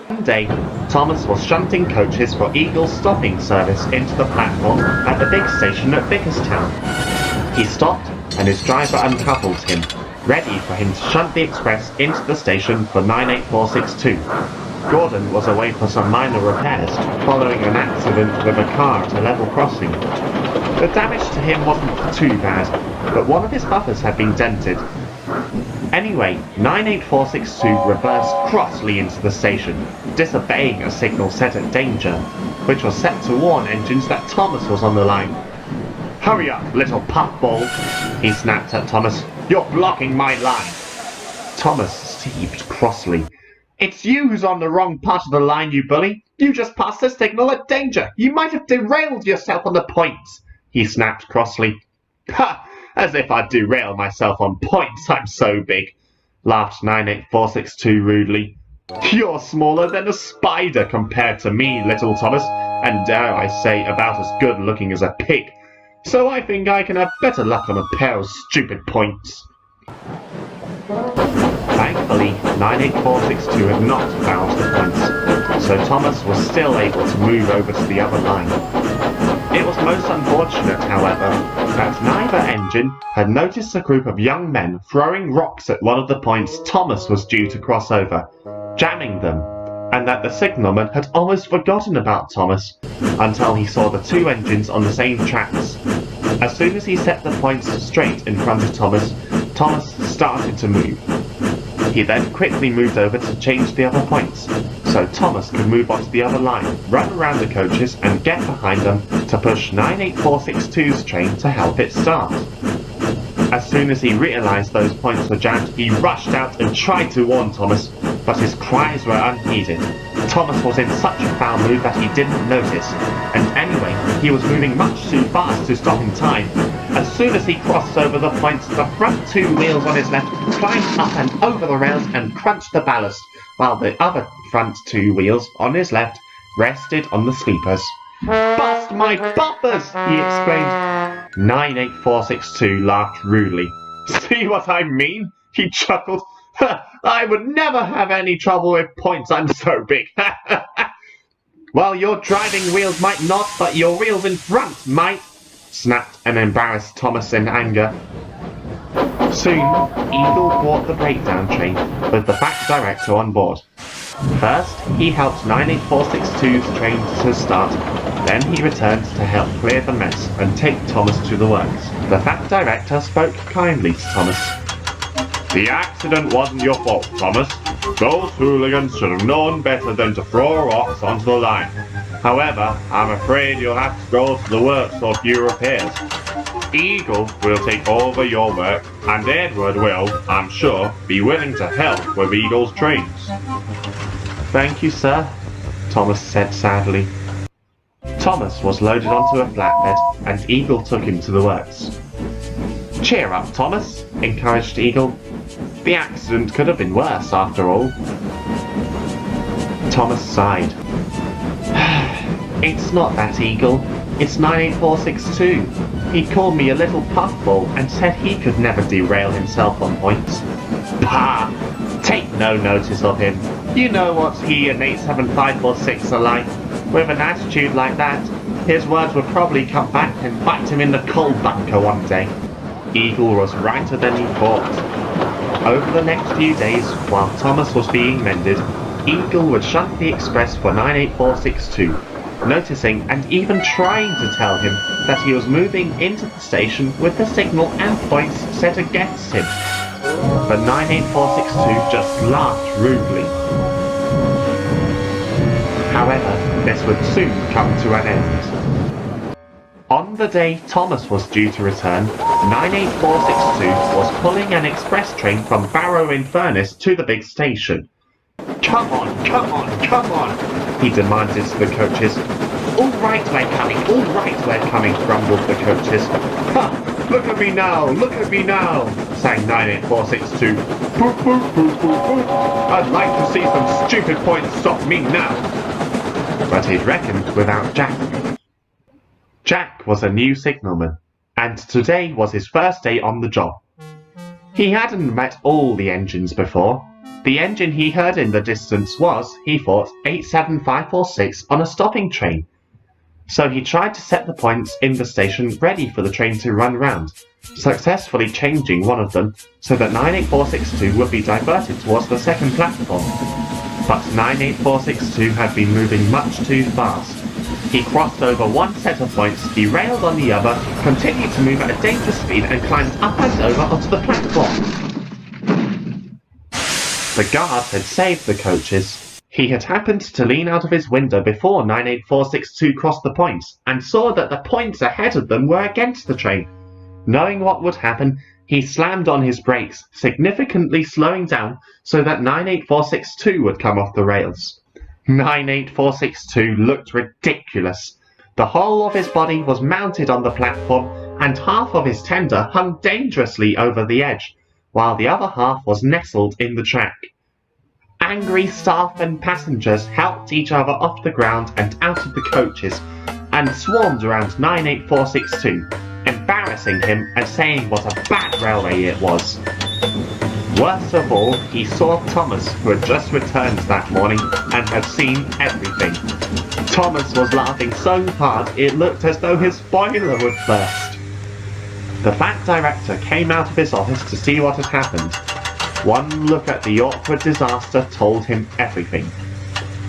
One day, Thomas was shunting coaches for Eagle's stopping service into the platform at the big station at Vickerstown. He stopped and his driver uncoupled him, ready for him to shunt the express into the station for 98462. Gordon was away for some minor repairs, following an accident with a car at a level crossing. The damage to him wasn't too bad, but one of his buffers had been dented. Anyway, 98462 reversed crossly into the station, disobeying a signal set at danger, which was set to warn engines that Thomas was on the line. "Hurry up, little puffball," he snapped at Thomas. "You're blocking my line." Thomas seethed crossly. "It's you who's on the wrong part of the line, you bully. You just passed the signal at danger. You might have derailed yourself on the points," he snapped crossly. "Ha! As if I'd derail myself on points, I'm so big," laughed 98462 rudely. "You're smaller than a spider compared to me, little Thomas, and dare I say about as good looking as a pig. So I think I can have better luck on a pair of stupid points." Thankfully, 98462 had not fouled the points, so Thomas was still able to move over to the other line. It was most unfortunate, however, that neither engine had noticed a group of young men throwing rocks at one of the points Thomas was due to cross over, jamming them, and that the signalman had almost forgotten about Thomas until he saw the two engines on the same tracks. As soon as he set the points straight in front of Thomas, Thomas started to move. He then quickly moved over to change the other points, so Thomas could move onto the other line, run around the coaches and get behind them to push 98462's train to help it start. As soon as he realised those points were jammed, he rushed out and tried to warn Thomas, but his cries were unheeded. Thomas was in such a foul mood that he didn't notice, and anyway, he was moving much too fast to stop in time. As soon as he crossed over the points, the front two wheels on his left climbed up and over the rails and crunched the ballast, while the other front two wheels on his left rested on the sleepers. "Bust my bumpers!" he exclaimed. 98462 laughed rudely. "See what I mean?" he chuckled. "I would never have any trouble with points, I'm so big." "Well, your driving wheels might not, but your wheels in front might," snapped an embarrassed Thomas in anger. Soon, Eagle brought the breakdown train with the back director on board. First, he helped 98462's train to start, then he returned to help clear the mess and take Thomas to the works. The fat director spoke kindly to Thomas. "The accident wasn't your fault, Thomas. Those hooligans should have known better than to throw rocks onto the line. However, I'm afraid you'll have to go to the works for a few repairs. Eagle will take over your work, and Edward will, I'm sure, be willing to help with Eagle's trains." "Thank you, sir," Thomas said sadly. Thomas was loaded onto a flatbed, and Eagle took him to the works. "Cheer up, Thomas," encouraged Eagle. "The accident could have been worse, after all." Thomas sighed. "It's not that, Eagle. It's 98462. He called me a little puffball and said he could never derail himself on points." "Pah! Take no notice of him. You know what he and 87546 are like. With an attitude like that, his words would probably come back and bite him in the coal bunker one day." Eagle was righter than he thought. Over the next few days, while Thomas was being mended, Eagle would shunt the express for 98462, noticing and even trying to tell him that he was moving into the station with the signal and points set against him. But 98462 just laughed rudely. However, this would soon come to an end. On the day Thomas was due to return, 98462 was pulling an express train from Barrow-in-Furness to the big station. "Come on, come on, come on," he demanded to the coaches. "All right, we're coming, all right, we're coming," grumbled the coaches. "Ha! Look at me now, look at me now," sang 98462. "Boop, boop, boop, boop, boop. I'd like to see some stupid points stop me now." But he'd reckoned without Jack. Jack was a new signalman, and today was his first day on the job. He hadn't met all the engines before, The engine he heard in the distance was, he thought, 87546 on a stopping train. So he tried to set the points in the station ready for the train to run round, successfully changing one of them so that 98462 would be diverted towards the second platform. But 98462 had been moving much too fast. He crossed over one set of points, derailed on the other, continued to move at a dangerous speed and climbed up and over onto the platform. The guards had saved the coaches. He had happened to lean out of his window before 98462 crossed the points, and saw that the points ahead of them were against the train. Knowing what would happen, he slammed on his brakes, significantly slowing down so that 98462 would come off the rails. 98462 looked ridiculous. The whole of his body was mounted on the platform, and half of his tender hung dangerously over the edge, while the other half was nestled in the track. Angry staff and passengers helped each other off the ground and out of the coaches, and swarmed around 98462, embarrassing him and saying what a bad railway it was. Worst of all, he saw Thomas, who had just returned that morning and had seen everything. Thomas was laughing so hard it looked as though his boiler would burst. The fat director came out of his office to see what had happened. One look at the awkward disaster told him everything.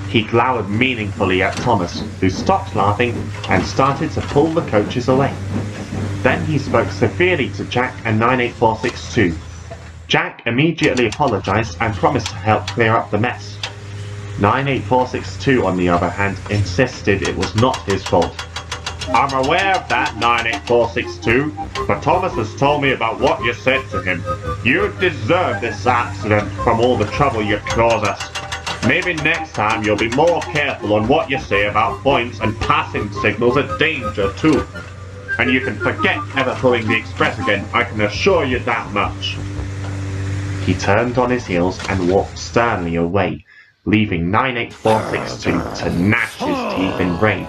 He glowered meaningfully at Thomas, who stopped laughing and started to pull the coaches away. Then he spoke severely to Jack and 98462. Jack immediately apologized and promised to help clear up the mess. 98462, on the other hand, insisted it was not his fault. I'm aware of that, 98462, but Thomas has told me about what you said to him. You deserve this accident from all the trouble you caused us. Maybe next time you'll be more careful on what you say about points and passing signals are danger too. And you can forget ever pulling the express again, I can assure you that much. He turned on his heels and walked sternly away, leaving 98462 to gnash his teeth in rage.